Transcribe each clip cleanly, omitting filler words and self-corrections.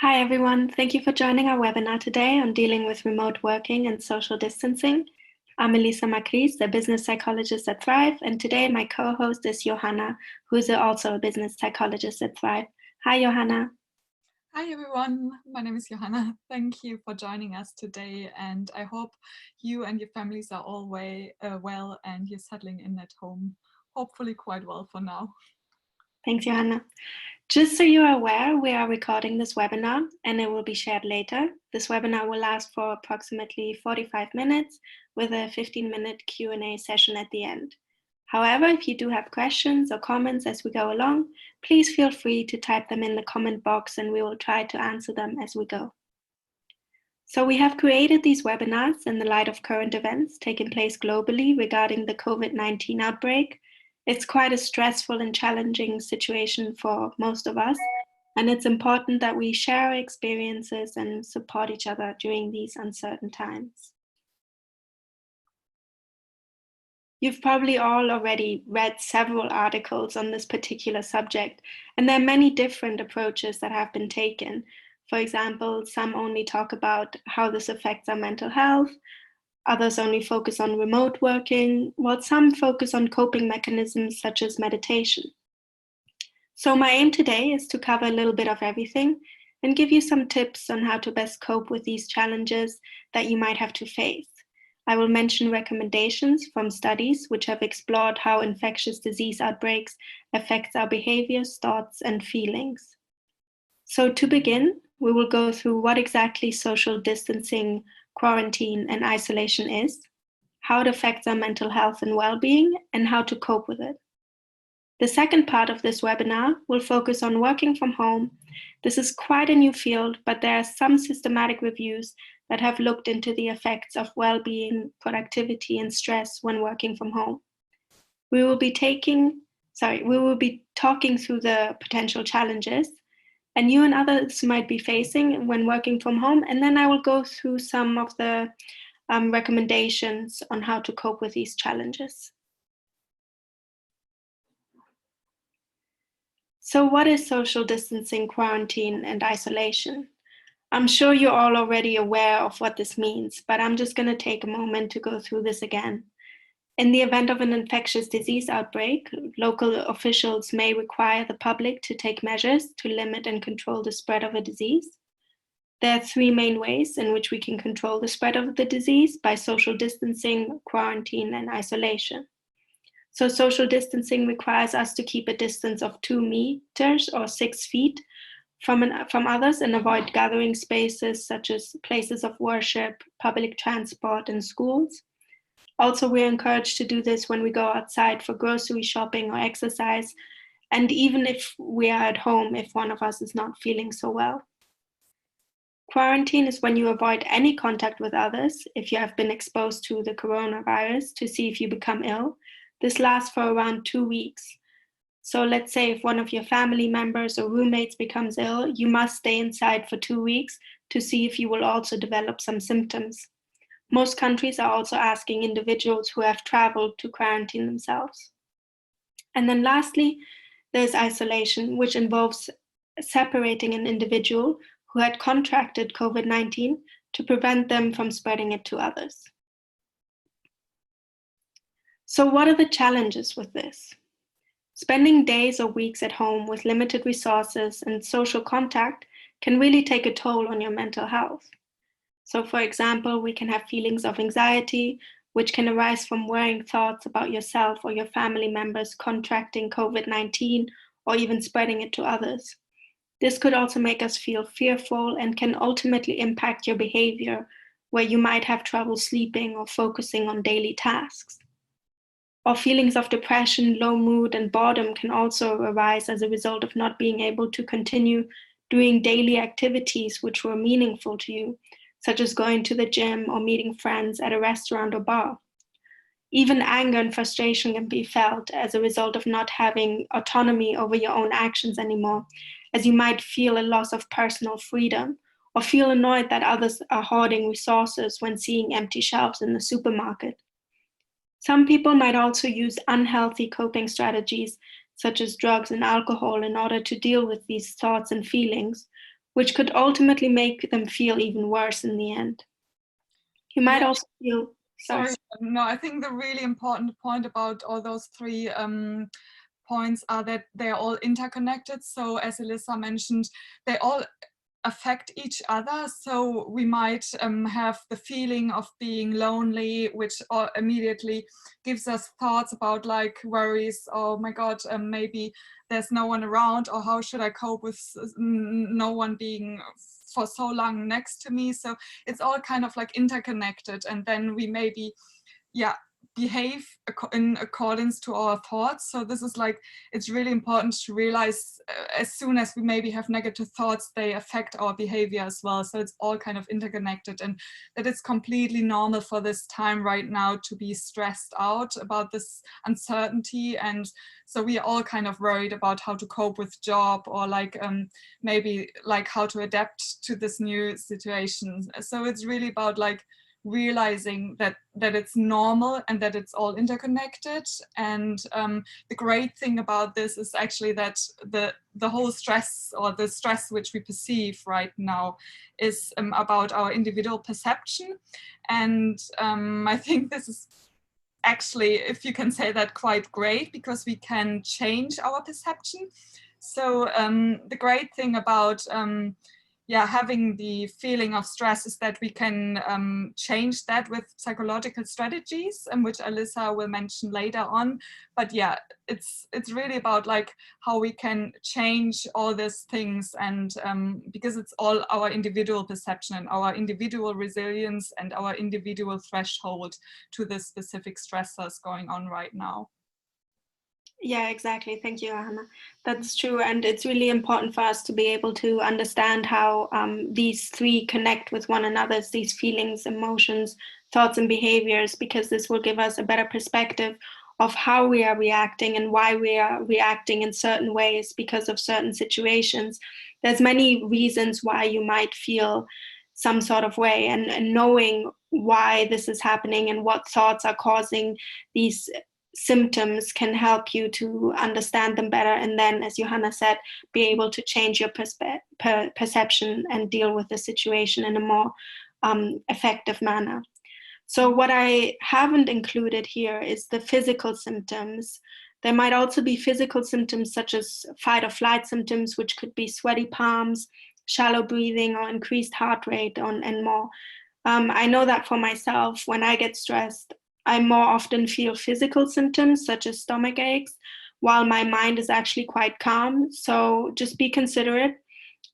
Hi, everyone. Thank you for joining our webinar today on dealing with remote working and social distancing. I'm Elisa Macris, a business psychologist at Thrive, and today my co-host is Johanna, who's also a business psychologist at Thrive. Hi, Johanna. Hi everyone, my name is Johanna. Thank you for joining us today, and I hope you and your families are all well and you're settling in at home, hopefully quite well for now. Thanks, Johanna. Just so you are aware, we are recording this webinar and it will be shared later. This webinar will last for approximately 45 minutes with a 15-minute Q&A session at the end. However, if you do have questions or comments as we go along, please feel free to type them in the comment box and we will try to answer them as we go. So we have created these webinars in the light of current events taking place globally regarding the COVID-19 outbreak. It's quite a stressful and challenging situation for most of us, and it's important that we share our experiences and support each other during these uncertain times. You've probably all already read several articles on this particular subject, and there are many different approaches that have been taken. For example, some only talk about how this affects our mental health, others only focus on remote working, while some focus on coping mechanisms such as meditation. So my aim today is to cover a little bit of everything and give you some tips on how to best cope with these challenges that you might have to face. I will mention recommendations from studies which have explored how infectious disease outbreaks affect our behaviors, thoughts, and feelings. So to begin, we will go through what exactly social distancing, quarantine, and isolation is, how it affects our mental health and well-being, and how to cope with it. The second part of this webinar will focus on working from home. This is quite a new field, but there are some systematic reviews that have looked into the effects of well-being, productivity, and stress when working from home. We will be talking through the potential challenges and you and others might be facing when working from home, and then I will go through some of the recommendations on how to cope with these challenges. So what is social distancing, quarantine, and isolation? I'm sure you're all already aware of what this means, but I'm just going to take a moment to go through this again. In the event of an infectious disease outbreak, local officials may require the public to take measures to limit and control the spread of a disease. There are three main ways in which we can control the spread of the disease: by social distancing, quarantine, and isolation. So social distancing requires us to keep a distance of 2 meters or 6 feet from others and avoid gathering spaces such as places of worship, public transport, and schools. Also, we're encouraged to do this when we go outside for grocery shopping or exercise, and even if we are at home if one of us is not feeling so well. Quarantine is when you avoid any contact with others if you have been exposed to the coronavirus to see if you become ill. This lasts for around 2 weeks. So let's say if one of your family members or roommates becomes ill, you must stay inside for 2 weeks to see if you will also develop some symptoms. Most countries are also asking individuals who have traveled to quarantine themselves. And then lastly, there's isolation, which involves separating an individual who had contracted COVID-19 to prevent them from spreading it to others. So what are the challenges with this? Spending days or weeks at home with limited resources and social contact can really take a toll on your mental health. So for example, we can have feelings of anxiety, which can arise from worrying thoughts about yourself or your family members contracting COVID-19 or even spreading it to others. This could also make us feel fearful and can ultimately impact your behavior, where you might have trouble sleeping or focusing on daily tasks. Or feelings of depression, low mood, and boredom can also arise as a result of not being able to continue doing daily activities which were meaningful to you, such as going to the gym or meeting friends at a restaurant or bar. Even anger and frustration can be felt as a result of not having autonomy over your own actions anymore, as you might feel a loss of personal freedom or feel annoyed that others are hoarding resources when seeing empty shelves in the supermarket. Some people might also use unhealthy coping strategies, such as drugs and alcohol, in order to deal with these thoughts and feelings, which could ultimately make them feel even worse in the end. You might Yeah, also feel, sorry. no, I think the really important point about all those three points are that they're all interconnected. So as Elissa mentioned, they all affect each other. So we might have the feeling of being lonely, which immediately gives us thoughts about like worries. Oh my God, maybe there's no one around, or how should I cope with no one being for so long next to me? So it's all kind of like interconnected, and then we maybe, yeah, behave in accordance to our thoughts. So this is like, it's really important to realize as soon as we maybe have negative thoughts, they affect our behavior as well. So it's all kind of interconnected, and that it's completely normal for this time right now to be stressed out about this uncertainty. And so we are all kind of worried about how to cope with job, or like maybe like how to adapt to this new situation. So it's really about like realizing that it's normal and that it's all interconnected. And the great thing about this is actually that the whole stress, or the stress which we perceive right now, is about our individual perception. And I think this is actually, if you can say that, quite great, because we can change our perception. So the great thing about having the feeling of stress is that we can change that with psychological strategies, which Elissa will mention later on. But yeah, it's really about like how we can change all these things, and because it's all our individual perception and our individual resilience and our individual threshold to the specific stressors going on right now. Yeah, exactly. Thank you, Hannah. That's true. And it's really important for us to be able to understand how these three connect with one another, these feelings, emotions, thoughts, and behaviors, because this will give us a better perspective of how we are reacting and why we are reacting in certain ways because of certain situations. There's many reasons why you might feel some sort of way, and knowing why this is happening and what thoughts are causing these symptoms can help you to understand them better, and then, as Johanna said, be able to change your perception and deal with the situation in a more effective manner. So what I haven't included here is the physical symptoms. There might also be physical symptoms such as fight or flight symptoms, which could be sweaty palms, shallow breathing, or increased heart rate, and more. I know that for myself, when I get stressed, I more often feel physical symptoms such as stomach aches, while my mind is actually quite calm. So just be considerate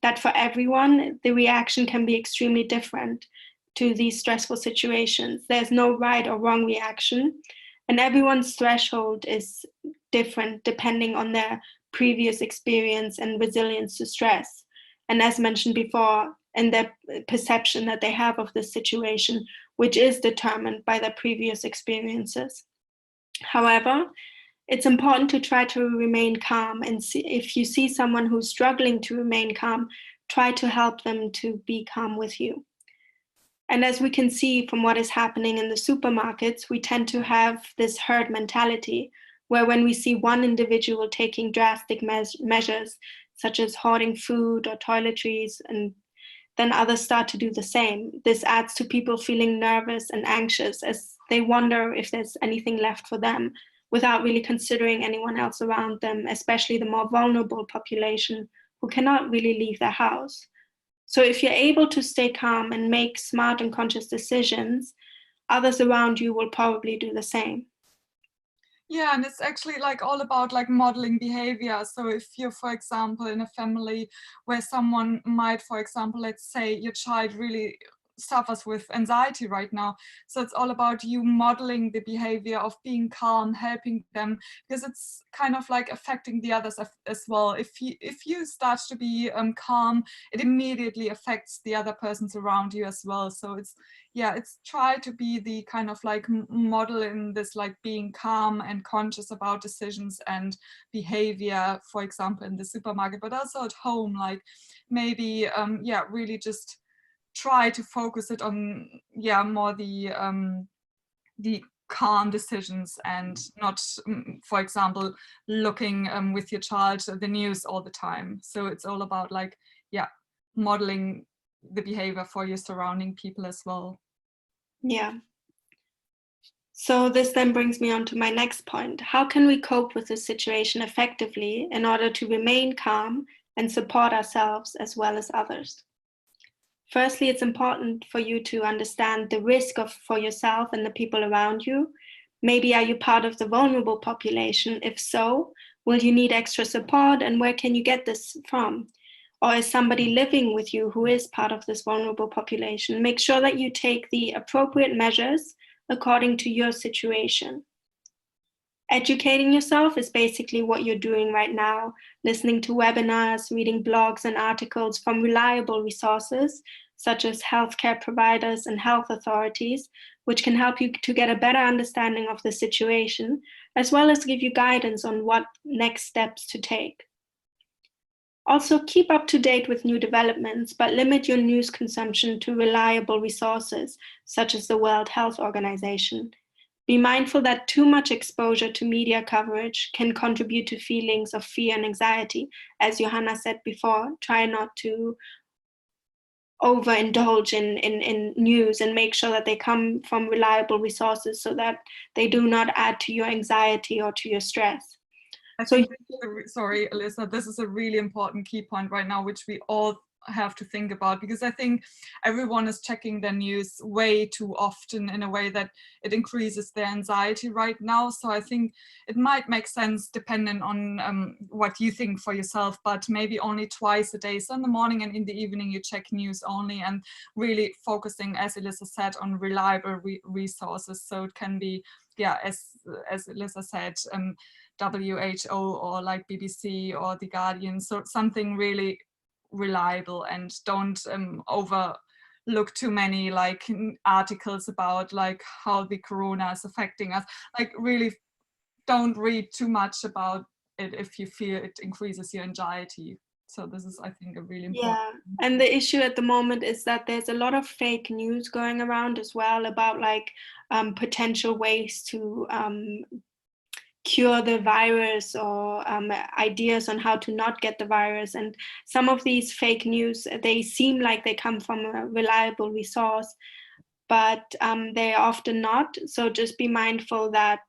that for everyone, the reaction can be extremely different to these stressful situations. There's no right or wrong reaction, and everyone's threshold is different depending on their previous experience and resilience to stress. And as mentioned before, and their perception that they have of this situation, which is determined by their previous experiences. However, it's important to try to remain calm, and if you see someone who's struggling to remain calm, try to help them to be calm with you. And as we can see from what is happening in the supermarkets, we tend to have this herd mentality, where when we see one individual taking drastic measures, such as hoarding food or toiletries, and then others start to do the same. This adds to people feeling nervous and anxious as they wonder if there's anything left for them, without really considering anyone else around them, especially the more vulnerable population who cannot really leave their house. So if you're able to stay calm and make smart and conscious decisions, others around you will probably do the same. Yeah, and it's actually like all about like modeling behavior. So if you're, for example, in a family where someone might, for example, let's say your child really suffers with anxiety right now. So it's all about you modeling the behavior of being calm, helping them, because it's kind of like affecting the others as well. If you start to be calm, it immediately affects the other persons around you as well. So it's try to be the kind of like model in this, like being calm and conscious about decisions and behavior, for example, in the supermarket, but also at home, like maybe, really just try to focus it on, more the calm decisions, and not, for example, looking with your child the news all the time. So it's all about like, modeling the behavior for your surrounding people as well. Yeah. So this then brings me on to my next point. How can we cope with this situation effectively in order to remain calm and support ourselves as well as others? Firstly, it's important for you to understand the risk for yourself and the people around you. Maybe are you part of the vulnerable population? If so, will you need extra support, and where can you get this from? Or is somebody living with you who is part of this vulnerable population? Make sure that you take the appropriate measures according to your situation. Educating yourself is basically what you're doing right now, listening to webinars, reading blogs and articles from reliable resources, such as healthcare providers and health authorities, which can help you to get a better understanding of the situation, as well as give you guidance on what next steps to take. Also, keep up to date with new developments, but limit your news consumption to reliable resources, such as the World Health Organization. Be mindful that too much exposure to media coverage can contribute to feelings of fear and anxiety. As Johanna said before, try not to overindulge in news, and make sure that they come from reliable resources so that they do not add to your anxiety or to your stress. I think, sorry, Alyssa, this is a really important key point right now, which we all have to think about, because I think everyone is checking their news way too often in a way that it increases their anxiety right now. So I think it might make sense, depending on what you think for yourself, but maybe only twice a day. So in the morning and in the evening, you check news only, and really focusing, as Alyssa said, on reliable resources. So it can be, yeah, as Alyssa said, WHO or like BBC or The Guardian, so something really reliable, and don't overlook too many like articles about like how the corona is affecting us. Like really don't read too much about it if you feel it increases your anxiety. So this is, I think, a really important. Yeah, and the issue at the moment is that there's a lot of fake news going around as well about like potential ways to cure the virus, or ideas on how to not get the virus. And some of these fake news, they seem like they come from a reliable resource, but they're often not. So just be mindful that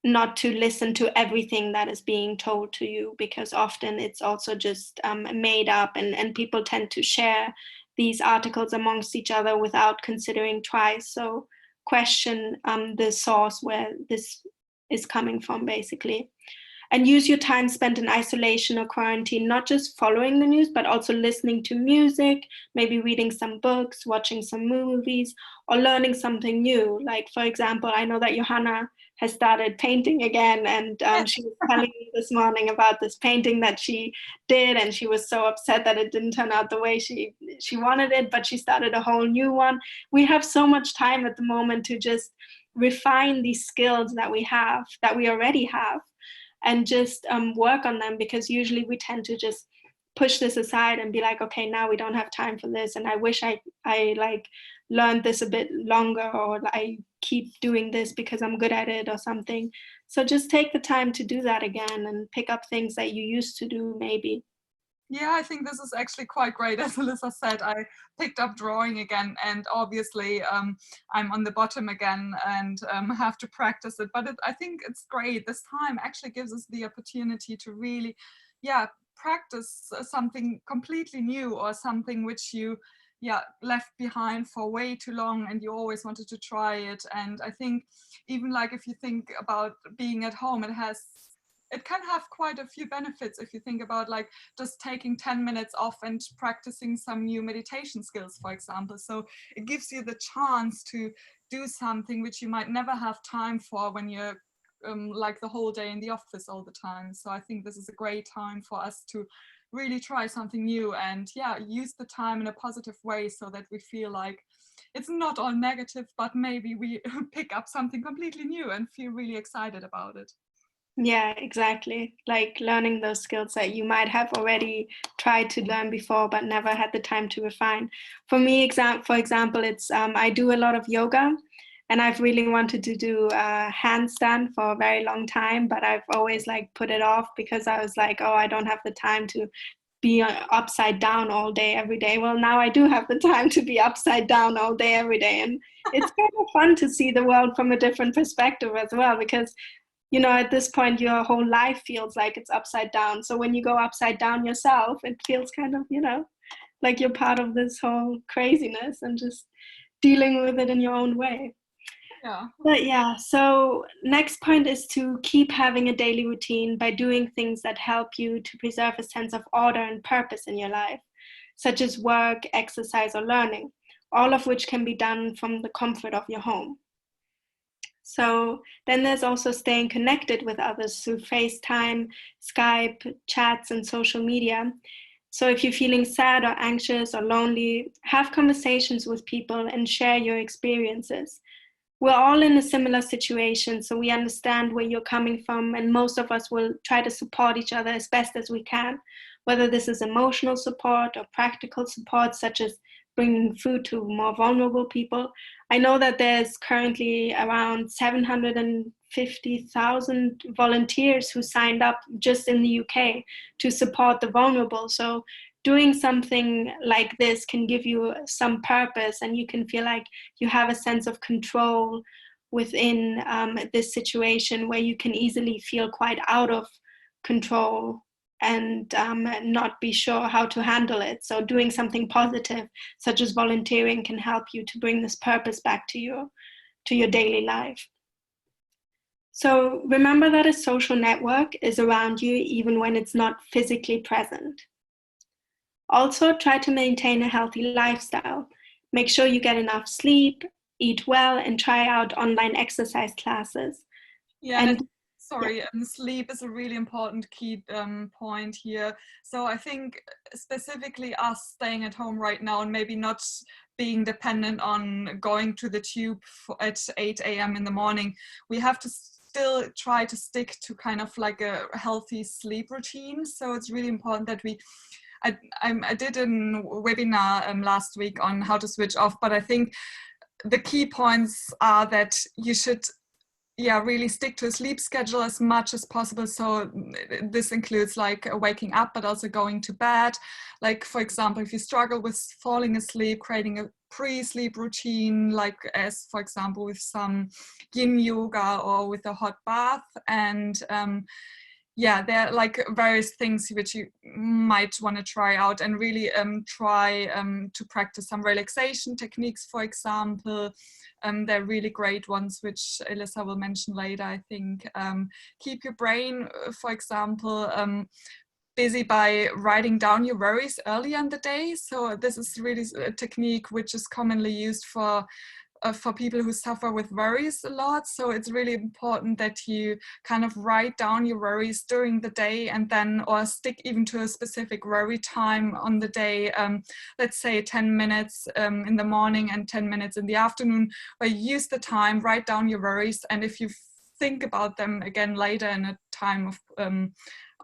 not to listen to everything that is being told to you, because often it's also just made up, and people tend to share these articles amongst each other without considering twice. So question the source where this is coming from, basically. And use your time spent in isolation or quarantine, not just following the news, but also listening to music, maybe reading some books, watching some movies, or learning something new. Like, for example, I know that Johanna has started painting again, and she was telling me this morning about this painting that she did, and she was so upset that it didn't turn out the way she wanted it, but she started a whole new one. We have so much time at the moment to just refine these skills that we already have, and just work on them, because usually we tend to just push this aside and be like, okay, now we don't have time for this, and I wish I like learned this a bit longer, or I keep doing this because I'm good at it or something. So just take the time to do that again, and pick up things that you used to do maybe. Yeah, I think this is actually quite great. As Alyssa said, I picked up drawing again, and obviously I'm on the bottom again, and have to practice it. But I think it's great. This time actually gives us the opportunity to really, yeah, practice something completely new, or something which you, yeah, left behind for way too long and you always wanted to try it. And I think even like if you think about being at home, it can have quite a few benefits if you think about like just taking 10 minutes off and practicing some new meditation skills, for example. So it gives you the chance to do something which you might never have time for when you're like the whole day in the office all the time. So I think this is a great time for us to really try something new, and yeah, use the time in a positive way, so that we feel like it's not all negative, but maybe we pick up something completely new and feel really excited about it. Yeah, exactly. Like learning those skills that you might have already tried to learn before, but never had the time to refine. For me, for example, it's I do a lot of yoga, and I've really wanted to do a handstand for a very long time, but I've always like put it off, because I was like, oh, I don't have the time to be upside down all day, every day. Well, now I do have the time to be upside down all day, every day. And it's kind of fun to see the world from a different perspective as well, because, you know, at this point, your whole life feels like it's upside down. So when you go upside down yourself, it feels kind of, you know, like you're part of this whole craziness and just dealing with it in your own way. Yeah. But yeah, so next point is to keep having a daily routine by doing things that help you to preserve a sense of order and purpose in your life, such as work, exercise, or learning, all of which can be done from the comfort of your home. So then there's also staying connected with others through FaceTime, Skype, chats, and social media. So if you're feeling sad or anxious or lonely, have conversations with people and share your experiences. We're all in a similar situation, so we understand where you're coming from, and most of us will try to support each other as best as we can, whether this is emotional support or practical support, such as bringing food to more vulnerable people. I know that there's currently around 750,000 volunteers who signed up just in the UK to support the vulnerable. So doing something like this can give you some purpose, and you can feel like you have a sense of control within this situation where you can easily feel quite out of control and not be sure how to handle it. So doing something positive, such as volunteering, can help you to bring this purpose back to your daily life. So remember that a social network is around you even when it's not physically present. Also, try to maintain a healthy lifestyle. Make sure you get enough sleep, eat well, and try out online exercise classes. Yeah, And sorry, sleep is a really important key point here. So I think specifically us staying at home right now and maybe not being dependent on going to the tube at 8 a.m. in the morning, we have to still try to stick to kind of like a healthy sleep routine. So it's really important that I did a webinar last week on how to switch off, but I think the key points are that you should really stick to a sleep schedule as much as possible. So this includes like waking up, but also going to bed. Like, for example, if you struggle with falling asleep, creating a pre-sleep routine, like as, for example, with some yin yoga or with a hot bath. And there are like various things which you might want to try out, and really try to practice some relaxation techniques, for example. They're really great ones, which Elissa will mention later, I think. Keep your brain, for example, busy by writing down your worries early in the day. So this is really a technique which is commonly used for people who suffer with worries a lot. So it's really important that you kind of write down your worries during the day, and then, or stick even to a specific worry time on the day. Let's say 10 minutes in the morning and 10 minutes in the afternoon, where you use the time, write down your worries. And if you think about them again later in a time of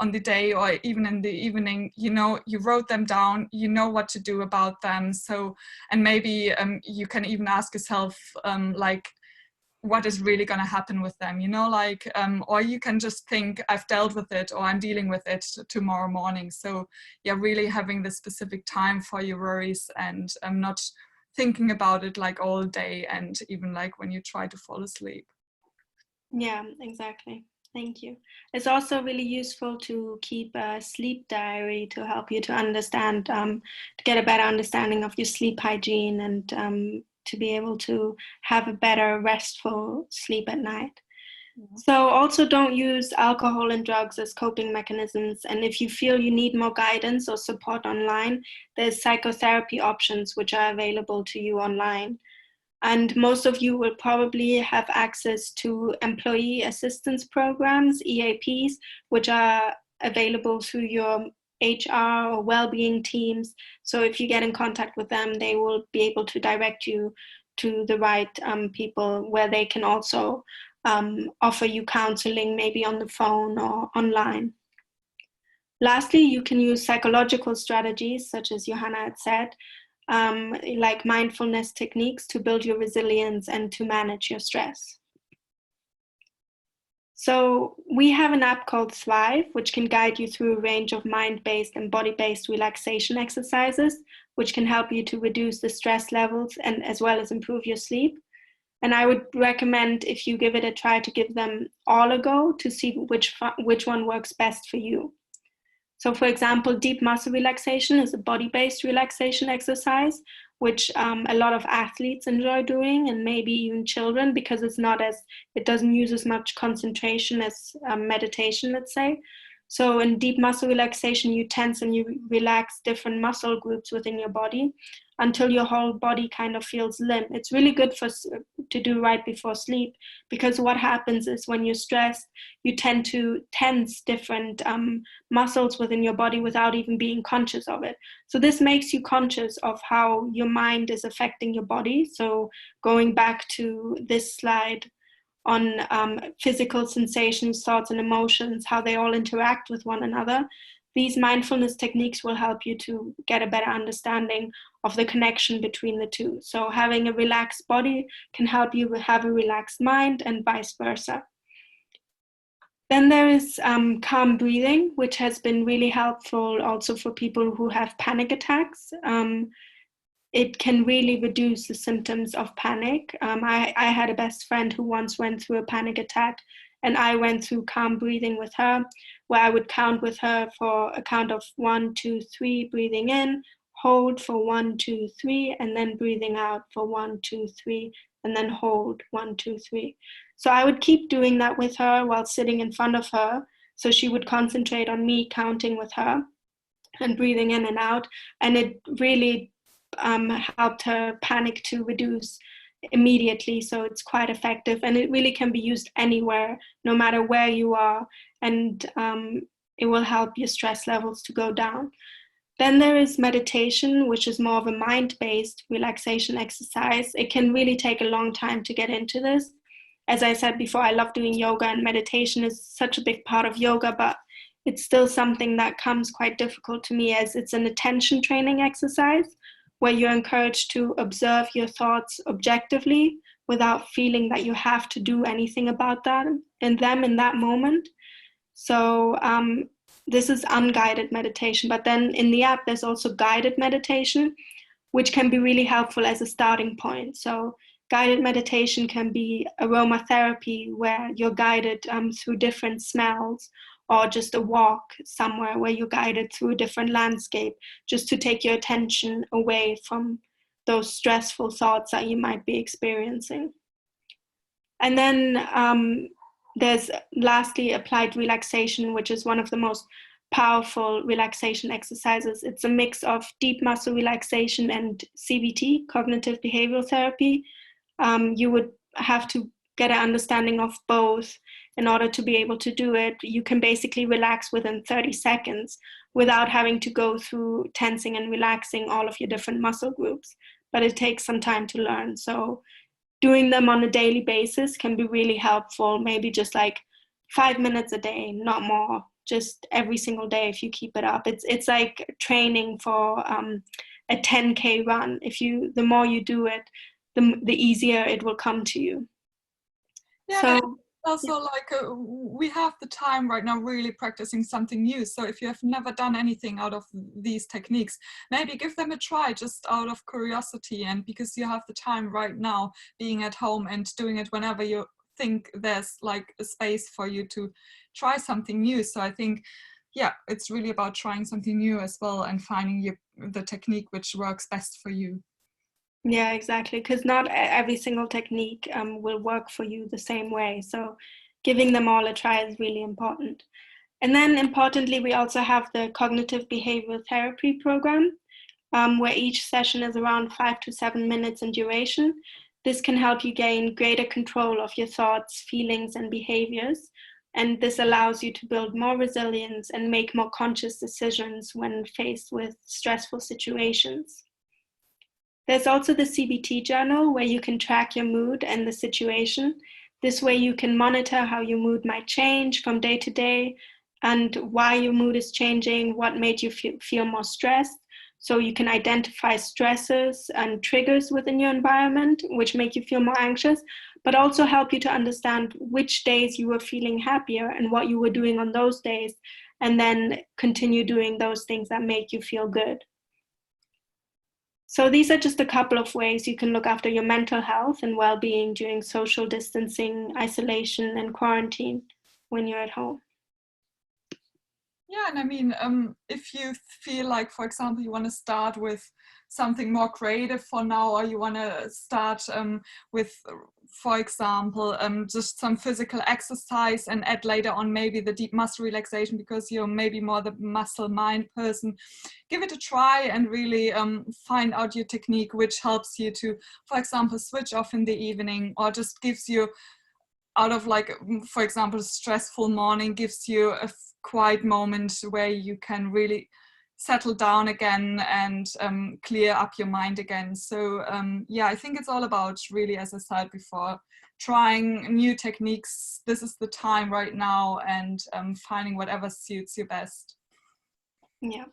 on the day or even in the evening, you know, you wrote them down, you know what to do about them. So, and maybe you can even ask yourself, like, what is really going to happen with them, you know, like, or you can just think, I've dealt with it, or I'm dealing with it tomorrow morning. So yeah, really having the specific time for your worries, and not thinking about it like all day, and even like when you try to fall asleep. yeah, exactly. Thank you. It's also really useful to keep a sleep diary to help you to understand, to get a better understanding of your sleep hygiene, and to be able to have a better restful sleep at night. Yeah. So also don't use alcohol and drugs as coping mechanisms. And if you feel you need more guidance or support online, there's psychotherapy options which are available to you online. And most of you will probably have access to employee assistance programs, EAPs, which are available through your HR or well-being teams. So if you get in contact with them, they will be able to direct you to the right people, where they can also offer you counseling, maybe on the phone or online. Lastly, you can use psychological strategies, such as Johanna had said, like mindfulness techniques, to build your resilience and to manage your stress. So we have an app called Thrive, which can guide you through a range of mind-based and body-based relaxation exercises, which can help you to reduce the stress levels and as well as improve your sleep. And I would recommend, if you give it a try, to give them all a go to see which one works best for you. So for example, deep muscle relaxation is a body-based relaxation exercise, which a lot of athletes enjoy doing, and maybe even children, because it doesn't use as much concentration as meditation, let's say. So in deep muscle relaxation, you tense and you relax different muscle groups within your body until your whole body kind of feels limp. It's really good to do right before sleep, because what happens is when you're stressed, you tend to tense different muscles within your body without even being conscious of it. So this makes you conscious of how your mind is affecting your body. So going back to this slide on physical sensations, thoughts, and emotions, how they all interact with one another. These mindfulness techniques will help you to get a better understanding of the connection between the two. So having a relaxed body can help you have a relaxed mind, and vice versa. Then there is calm breathing, which has been really helpful also for people who have panic attacks. It can really reduce the symptoms of panic. I had a best friend who once went through a panic attack, and I went through calm breathing with her, where I would count with her for a count of 1, 2, 3, breathing in, hold for 1, 2, 3, and then breathing out for 1, 2, 3, and then hold 1, 2, 3. So I would keep doing that with her while sitting in front of her. So she would concentrate on me counting with her and breathing in and out. And it really helped her panic to reduce immediately. So it's quite effective, and it really can be used anywhere, no matter where you are, and it will help your stress levels to go down. Then there is meditation, which is more of a mind-based relaxation exercise. It can really take a long time to get into this. As I said before, I love doing yoga, and meditation is such a big part of yoga, but it's still something that comes quite difficult to me, as it's an attention training exercise where you're encouraged to observe your thoughts objectively without feeling that you have to do anything about that in that moment. So this is unguided meditation. But then in the app, there's also guided meditation, which can be really helpful as a starting point. So guided meditation can be aromatherapy, where you're guided through different smells, or just a walk somewhere where you're guided through a different landscape, just to take your attention away from those stressful thoughts that you might be experiencing. And then there's lastly applied relaxation, which is one of the most powerful relaxation exercises. It's a mix of deep muscle relaxation and CBT, cognitive behavioral therapy. You would have to get an understanding of both in order to be able to do it. You can basically relax within 30 seconds without having to go through tensing and relaxing all of your different muscle groups, but it takes some time to learn. So doing them on a daily basis can be really helpful, maybe just like 5 minutes a day, not more, just every single day if you keep it up. It's like training for a 10K run. The more you do it, the easier it will come to you. Yeah, so also like we have the time right now really practicing something new. So if you have never done anything out of these techniques, maybe give them a try just out of curiosity, and because you have the time right now being at home and doing it whenever you think there's like a space for you to try something new. So I think, yeah, it's really about trying something new as well and finding the technique which works best for you. Yeah, exactly. Because not every single technique will work for you the same way. So giving them all a try is really important. And then importantly, we also have the cognitive behavioral therapy program, where each session is around 5 to 7 minutes in duration. This can help you gain greater control of your thoughts, feelings, and behaviors. And this allows you to build more resilience and make more conscious decisions when faced with stressful situations. There's also the CBT journal, where you can track your mood and the situation. This way you can monitor how your mood might change from day to day and why your mood is changing, what made you feel more stressed. So you can identify stresses and triggers within your environment, which make you feel more anxious, but also help you to understand which days you were feeling happier and what you were doing on those days, and then continue doing those things that make you feel good. So these are just a couple of ways you can look after your mental health and well-being during social distancing, isolation, and quarantine when you're at home. Yeah, and I mean, if you feel like, for example, you want to start with something more creative for now, or you want to start with, for example, just some physical exercise and add later on maybe the deep muscle relaxation because you're maybe more the muscle mind person, give it a try and really find out your technique which helps you to, for example, switch off in the evening, or just gives you out of, like, for example, a stressful morning, gives you a quiet moment where you can really settle down again and clear up your mind again. So yeah, I think it's all about really, as I said before, trying new techniques. This is the time right now, and finding whatever suits you best. Yeah.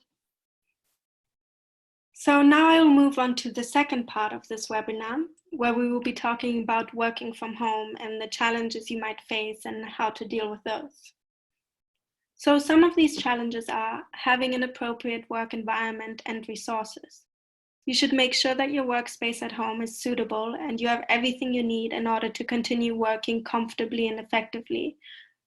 So now I'll move on to the second part of this webinar, where we will be talking about working from home and the challenges you might face and how to deal with those. So some of these challenges are having an appropriate work environment and resources. You should make sure that your workspace at home is suitable and you have everything you need in order to continue working comfortably and effectively.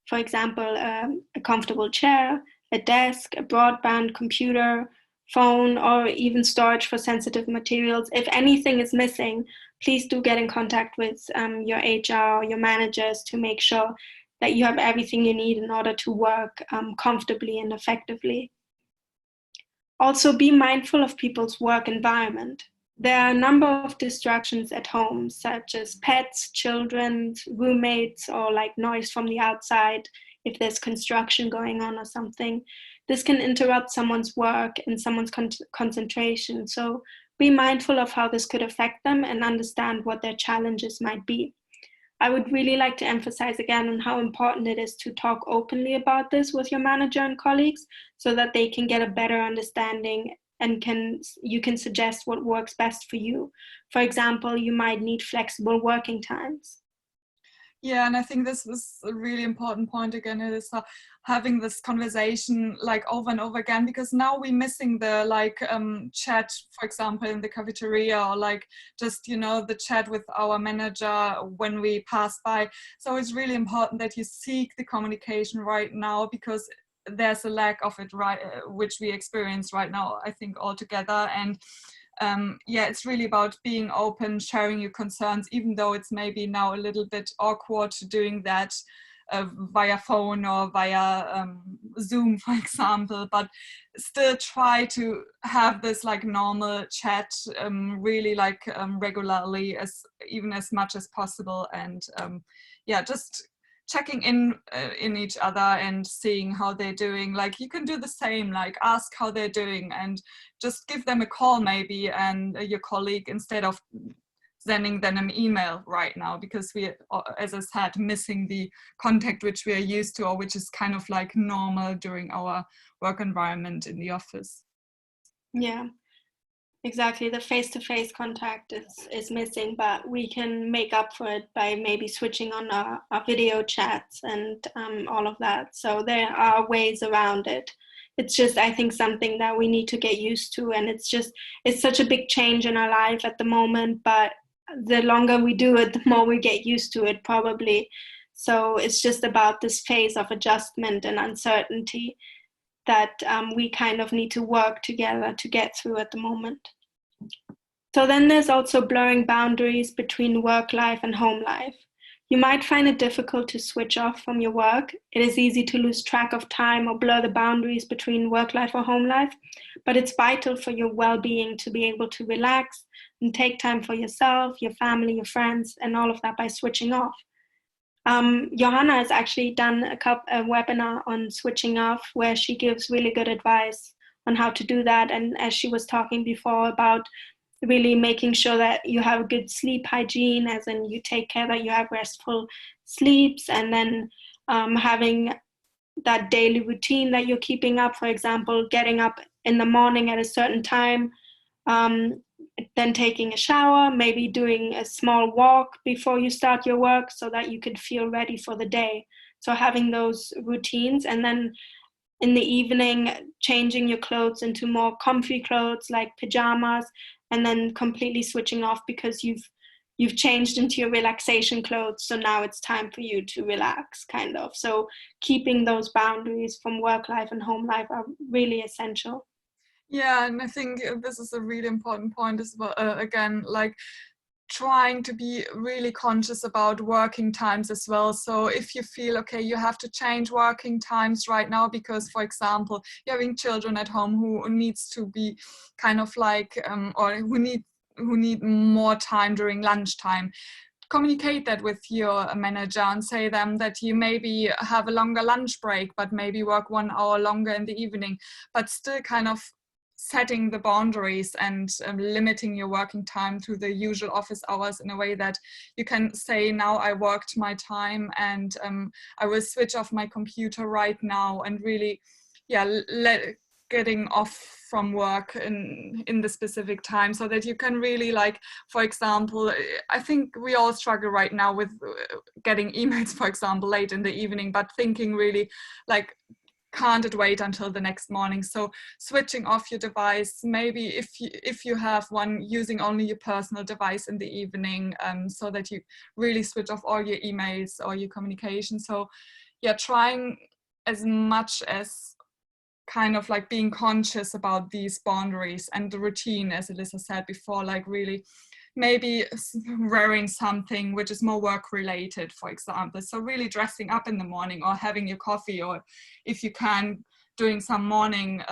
For example, a comfortable chair, a desk, a broadband computer, phone, or even storage for sensitive materials. If anything is missing, please do get in contact with your HR or your managers to make sure that you have everything you need in order to work comfortably and effectively. Also, be mindful of people's work environment. There are a number of distractions at home, such as pets, children, roommates, or like noise from the outside if there's construction going on or something. This can interrupt someone's work and someone's concentration. So be mindful of how this could affect them and understand what their challenges might be. I would really like to emphasize again on how important it is to talk openly about this with your manager and colleagues so that they can get a better understanding and you can suggest what works best for you. For example, you might need flexible working times. Yeah, and I think this was a really important point again, is having this conversation like over and over again, because now we're missing the chat, for example, in the cafeteria, or like just, you know, the chat with our manager when we pass by. So it's really important that you seek the communication right now, because there's a lack of it, right, which we experience right now, I think, altogether. And yeah, it's really about being open, sharing your concerns, even though it's maybe now a little bit awkward doing that via phone or via Zoom, for example, but still try to have this like normal chat really regularly, even as much as possible. And yeah, just checking in each other and seeing how they're doing. Like, you can do the same, like ask how they're doing and just give them a call maybe, and your colleague, instead of sending them an email right now, because we, as I said, missing the contact which we are used to, or which is kind of like normal during our work environment in the office. Yeah. Exactly, the face-to-face contact is missing, but we can make up for it by maybe switching on our video chats and all of that. So there are ways around it. It's just, I think, something that we need to get used to, and it's such a big change in our life at the moment, but the longer we do it, the more we get used to it, probably. So it's just about this phase of adjustment and uncertainty that we kind of need to work together to get through at the moment. So then there's also blurring boundaries between work life and home life. You might find it difficult to switch off from your work. It is easy to lose track of time or blur the boundaries between work life or home life, but it's vital for your well-being to be able to relax and take time for yourself, your family, your friends, and all of that by switching off. Johanna has actually done a webinar on switching off, where she gives really good advice on how to do that. And as she was talking before about really making sure that you have good sleep hygiene, as in you take care that you have restful sleeps, and then having that daily routine that you're keeping up. For example, getting up in the morning at a certain time, then taking a shower, maybe doing a small walk before you start your work so that you could feel ready for the day. So having those routines, and then in the evening, changing your clothes into more comfy clothes like pajamas, and then completely switching off because you've changed into your relaxation clothes. So now it's time for you to relax, kind of. So keeping those boundaries from work life and home life are really essential. Yeah, and I think this is a really important point as well. Again, like trying to be really conscious about working times as well. So if you feel, okay, you have to change working times right now because, for example, you're having children at home who needs to be kind of like, or who need more time during lunchtime, communicate that with your manager and say them that you maybe have a longer lunch break, but maybe work 1 hour longer in the evening, but still kind of setting the boundaries and limiting your working time to the usual office hours in a way that you can say, now I worked my time and I will switch off my computer right now, and really, yeah, getting off from work in the specific time, so that you can really, like, for example, I think we all struggle right now with getting emails, for example, late in the evening, but thinking really like, can't it wait until the next morning? So switching off your device, maybe if you have one, using only your personal device in the evening, so that you really switch off all your emails or your communication. So yeah, trying as much as kind of like being conscious about these boundaries and the routine, as Elissa said before, like really maybe wearing something which is more work related, for example. So really dressing up in the morning, or having your coffee, or if you can, doing some morning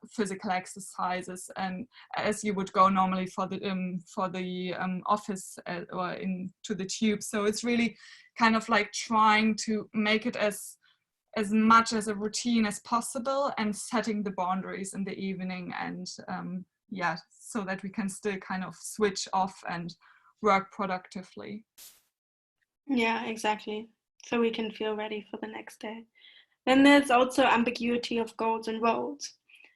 physical exercises, and as you would go normally for the office or into the tube. So it's really kind of like trying to make it as much as a routine as possible, and setting the boundaries in the evening, and yeah, so that we can still kind of switch off and work productively. Yeah, exactly. So we can feel ready for the next day. Then there's also ambiguity of goals and roles.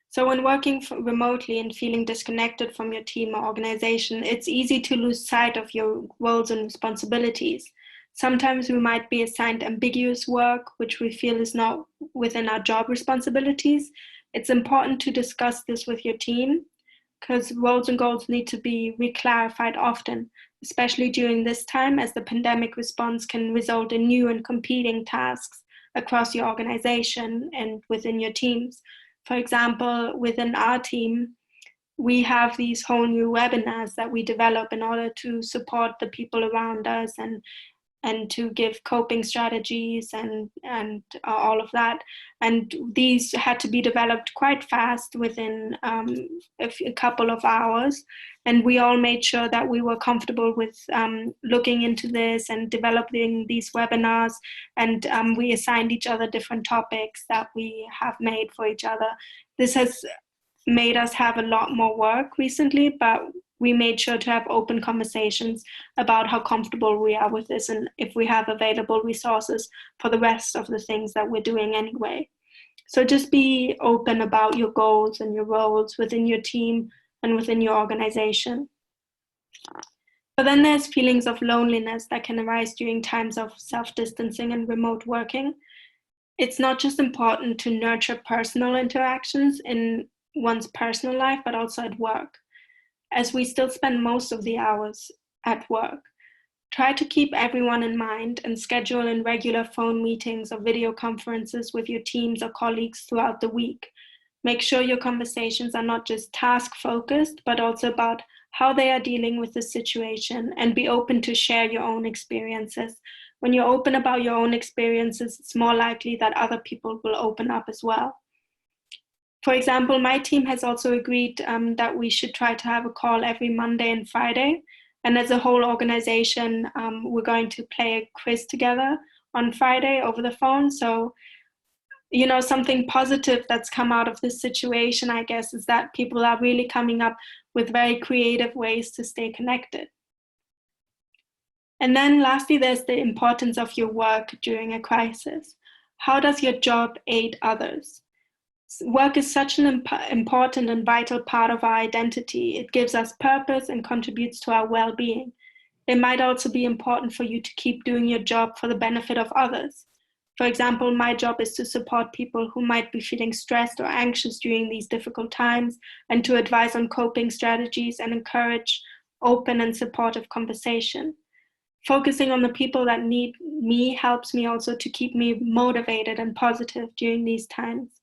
So when working remotely and feeling disconnected from your team or organization, it's easy to lose sight of your roles and responsibilities. Sometimes we might be assigned ambiguous work, which we feel is not within our job responsibilities. It's important to discuss this with your team, because roles and goals need to be reclarified often, especially during this time, as the pandemic response can result in new and competing tasks across your organization and within your teams. For example, within our team, we have these whole new webinars that we develop in order to support the people around us, and to give coping strategies and all of that. And these had to be developed quite fast within a couple of hours. And we all made sure that we were comfortable with looking into this and developing these webinars. And we assigned each other different topics that we have made for each other. This has made us have a lot more work recently, but we made sure to have open conversations about how comfortable we are with this, and if we have available resources for the rest of the things that we're doing anyway. So just be open about your goals and your roles within your team and within your organization. But then there's feelings of loneliness that can arise during times of self-distancing and remote working. It's not just important to nurture personal interactions in one's personal life, but also at work, as we still spend most of the hours at work. Try to keep everyone in mind and schedule in regular phone meetings or video conferences with your teams or colleagues throughout the week. Make sure your conversations are not just task focused, but also about how they are dealing with the situation, and be open to share your own experiences. When you're open about your own experiences, it's more likely that other people will open up as well. For example, my team has also agreed that we should try to have a call every Monday and Friday. And as a whole organization, we're going to play a quiz together on Friday over the phone. So, something positive that's come out of this situation, I guess, is that people are really coming up with very creative ways to stay connected. And then lastly, there's the importance of your work during a crisis. How does your job aid others? Work is such an important and vital part of our identity. It gives us purpose and contributes to our well-being. It might also be important for you to keep doing your job for the benefit of others. For example, my job is to support people who might be feeling stressed or anxious during these difficult times, and to advise on coping strategies and encourage open and supportive conversation. Focusing on the people that need me helps me also to keep me motivated and positive during these times.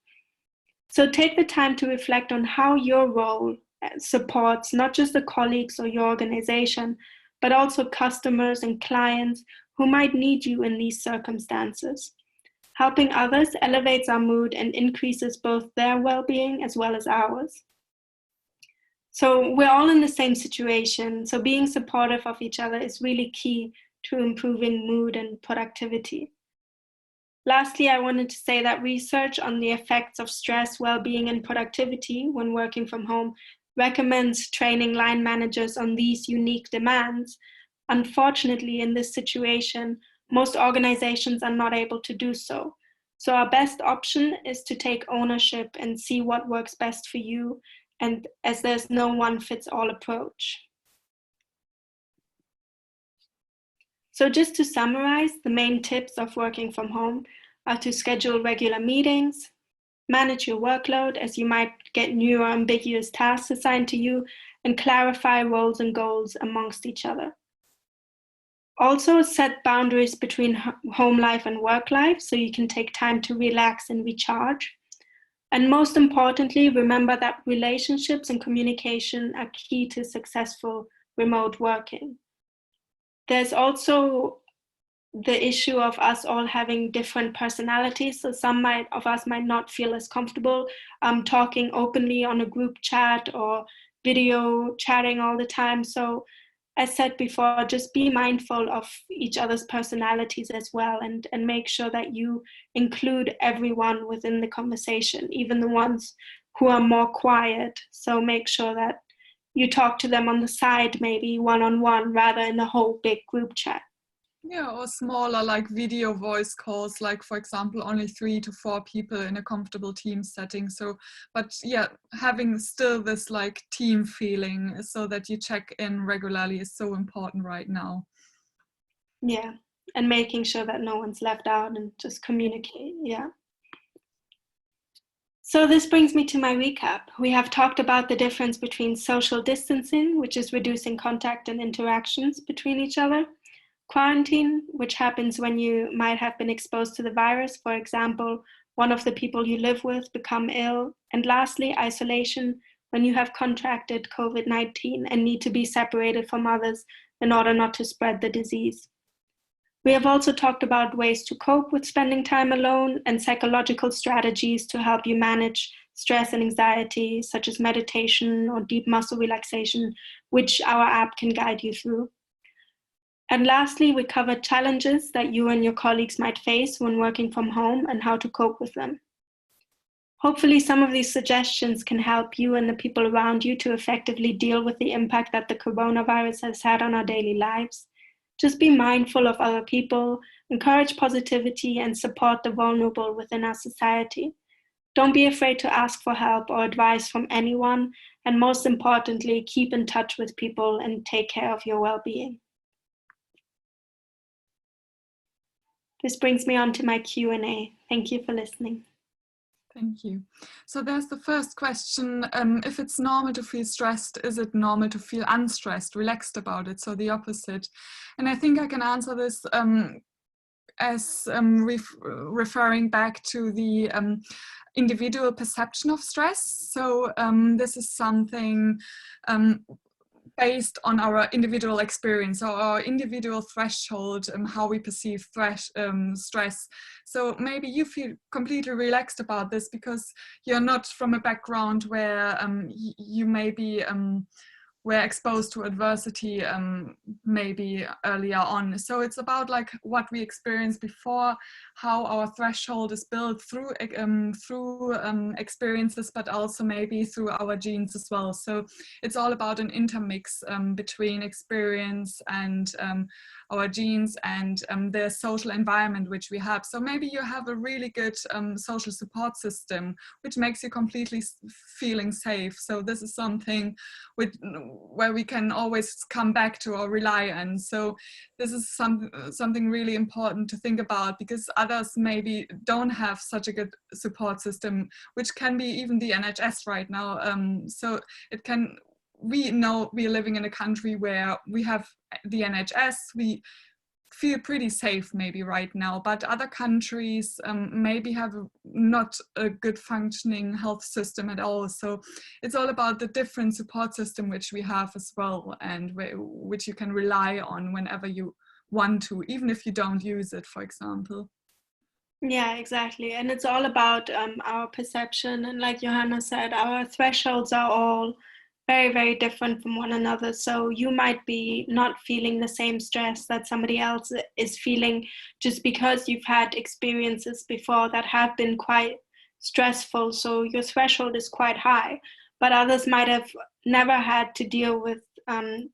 So take the time to reflect on how your role supports not just the colleagues or your organization, but also customers and clients who might need you in these circumstances. Helping others elevates our mood and increases both their well-being as well as ours. So we're all in the same situation, so being supportive of each other is really key to improving mood and productivity. Lastly, I wanted to say that research on the effects of stress, well-being, and productivity when working from home recommends training line managers on these unique demands. Unfortunately, in this situation, most organizations are not able to do so. So our best option is to take ownership and see what works best for you, and as there's no one-fits-all approach. So just to summarize, the main tips of working from home are to schedule regular meetings, manage your workload as you might get new or ambiguous tasks assigned to you, and clarify roles and goals amongst each other. Also set boundaries between home life and work life so you can take time to relax and recharge. And most importantly, remember that relationships and communication are key to successful remote working. There's also the issue of us all having different personalities. So some of us might not feel as comfortable talking openly on a group chat or video chatting all the time. So as said before, just be mindful of each other's personalities as well, and make sure that you include everyone within the conversation, even the ones who are more quiet. So make sure that you talk to them on the side, maybe one-on-one, rather in a whole big group chat. Yeah, or smaller like video voice calls, like for example, only 3 to 4 people in a comfortable team setting. So, but yeah, having still this like team feeling so that you check in regularly is so important right now. Yeah, and making sure that no one's left out and just communicate, yeah. So this brings me to my recap. We have talked about the difference between social distancing, which is reducing contact and interactions between each other, quarantine, which happens when you might have been exposed to the virus, for example, one of the people you live with become ill, and lastly, isolation, when you have contracted COVID-19 and need to be separated from others in order not to spread the disease. We have also talked about ways to cope with spending time alone and psychological strategies to help you manage stress and anxiety, such as meditation or deep muscle relaxation, which our app can guide you through. And lastly, we covered challenges that you and your colleagues might face when working from home and how to cope with them. Hopefully, some of these suggestions can help you and the people around you to effectively deal with the impact that the coronavirus has had on our daily lives. Just be mindful of other people, encourage positivity, and support the vulnerable within our society. Don't be afraid to ask for help or advice from anyone, and most importantly, keep in touch with people and take care of your well-being. This brings me on to my Q&A. Thank you for listening. Thank you. So there's the first question. If it's normal to feel stressed, is it normal to feel unstressed, relaxed about it? So the opposite. And I think I can answer this as referring back to the individual perception of stress. So this is something based on our individual experience or our individual threshold and how we perceive stress. So maybe you feel completely relaxed about this because you're not from a background where you maybe were exposed to adversity maybe earlier on. So it's about like what we experienced before, how our threshold is built through experiences, but also maybe through our genes as well. So it's all about an intermix between experience and our genes and the social environment which we have. So maybe you have a really good social support system which makes you completely feeling safe. So this is something where we can always come back to or rely on. So this is something really important to think about, because others maybe don't have such a good support system, which can be even the NHS right now. So it can, we know we're living in a country where we have the NHS, we feel pretty safe maybe right now, but other countries maybe have not a good functioning health system at all. So it's all about the different support system which we have as well, and which you can rely on whenever you want to, even if you don't use it, for example. Yeah, exactly. And it's all about our perception. And like Johanna said, our thresholds are all very, very different from one another. So you might be not feeling the same stress that somebody else is feeling just because you've had experiences before that have been quite stressful. So your threshold is quite high, but others might have never had to deal with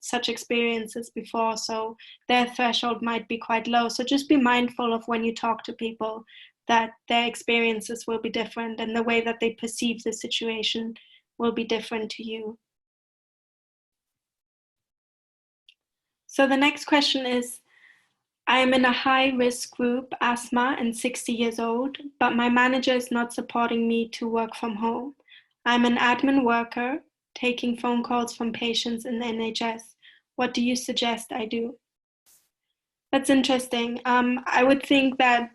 such experiences before. So their threshold might be quite low. So just be mindful of when you talk to people that their experiences will be different and the way that they perceive the situation will be different to you. So the next question is, I am in a high risk group, asthma, and 60 years old, but my manager is not supporting me to work from home. I'm an admin worker, taking phone calls from patients in the NHS. What do you suggest I do? That's interesting. I would think that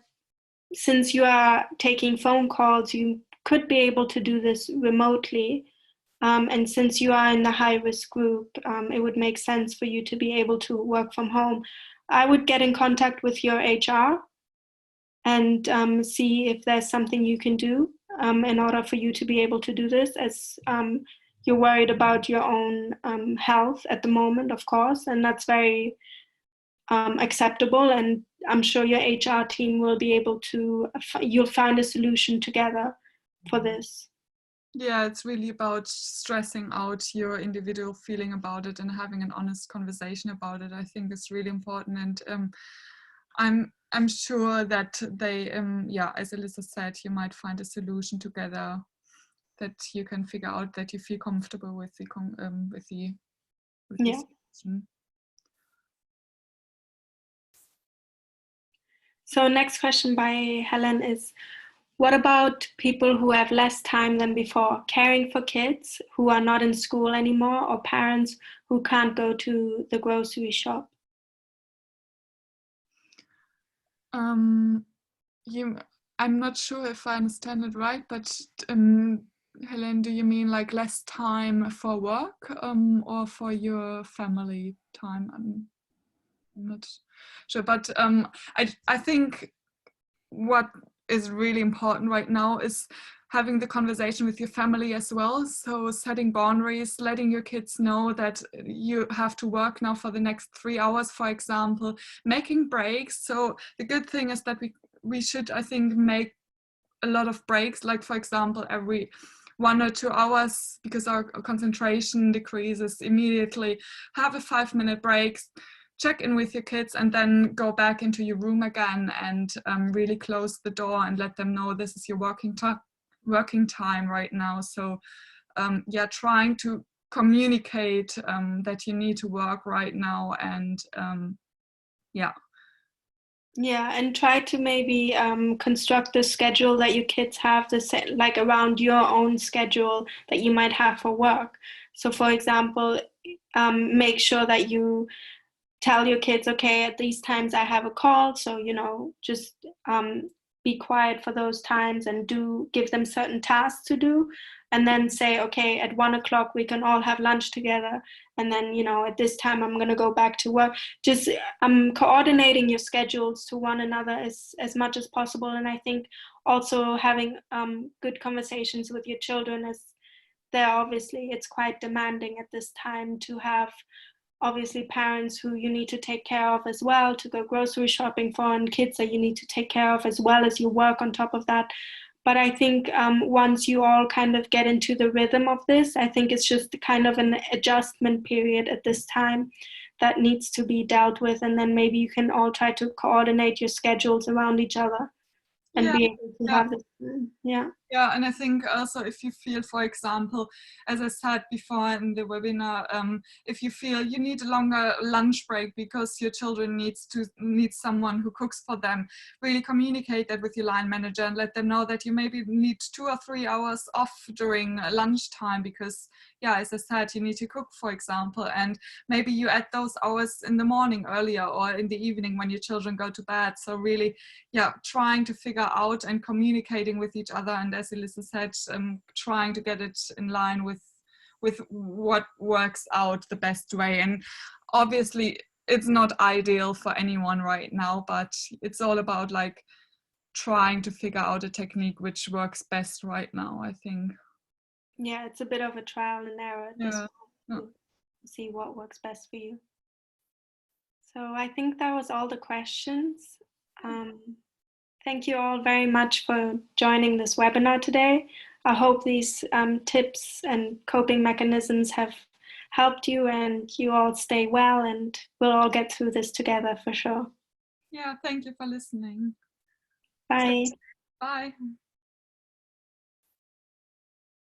since you are taking phone calls, you could be able to do this remotely. And since you are in the high risk group, it would make sense for you to be able to work from home. I would get in contact with your HR and see if there's something you can do in order for you to be able to do this, as you're worried about your own health at the moment, of course, and that's very acceptable. And I'm sure your HR team will be able to, you'll find a solution together for this. Yeah, it's really about stressing out your individual feeling about it and having an honest conversation about it. I think it's really important, and I'm sure that they, yeah, as Elisa said, you might find a solution together that you can figure out that you feel comfortable with the Yeah. solution. So next question by Helen is, what about people who have less time than before, caring for kids who are not in school anymore, or parents who can't go to the grocery shop? I'm not sure if I understand it right, but Helen, do you mean like less time for work or for your family time? I'm not sure, but I think what is really important right now is having the conversation with your family as well. So setting boundaries, letting your kids know that you have to work now for the next 3 hours, for example, making breaks. So the good thing is that we should, I think, make a lot of breaks, like for example, every 1 or 2 hours, because our concentration decreases immediately. Have a 5-minute break, check in with your kids, and then go back into your room again and really close the door and let them know this is your working time right now. So yeah, trying to communicate that you need to work right now, and yeah. Yeah, and try to maybe construct the schedule that your kids have, like around your own schedule that you might have for work. So for example, make sure that you tell your kids, okay, at these times I have a call, so just be quiet for those times and give them certain tasks to do, and then say, okay, at 1 o'clock we can all have lunch together, and then at this time I'm going to go back to work. Just coordinating your schedules to one another as much as possible. And I think also having good conversations with your children, as obviously it's quite demanding at this time to have obviously parents who you need to take care of as well, to go grocery shopping for, and kids that you need to take care of as well as you work on top of that. But I think once you all kind of get into the rhythm of this, I think it's just kind of an adjustment period at this time that needs to be dealt with. And then maybe you can all try to coordinate your schedules around each other and Yeah, be able to yeah. have this. Yeah. Yeah, and I think also if you feel, for example, as I said before in the webinar, if you feel you need a longer lunch break because your children need someone who cooks for them, really communicate that with your line manager and let them know that you maybe need 2 or 3 hours off during lunchtime because, yeah, as I said, you need to cook, for example, and maybe you add those hours in the morning earlier or in the evening when your children go to bed. So really, yeah, trying to figure out and communicating with each other, and as Elissa said, trying to get it in line with what works out the best way. And obviously it's not ideal for anyone right now, but it's all about like trying to figure out a technique which works best right now, I think. Yeah, it's a bit of a trial and error at this Yeah. point to see what works best for you. So I think that was all the questions. Thank you all very much for joining this webinar today. I hope these tips and coping mechanisms have helped you and you all stay well, and we'll all get through this together for sure. Yeah, thank you for listening. Bye. Bye.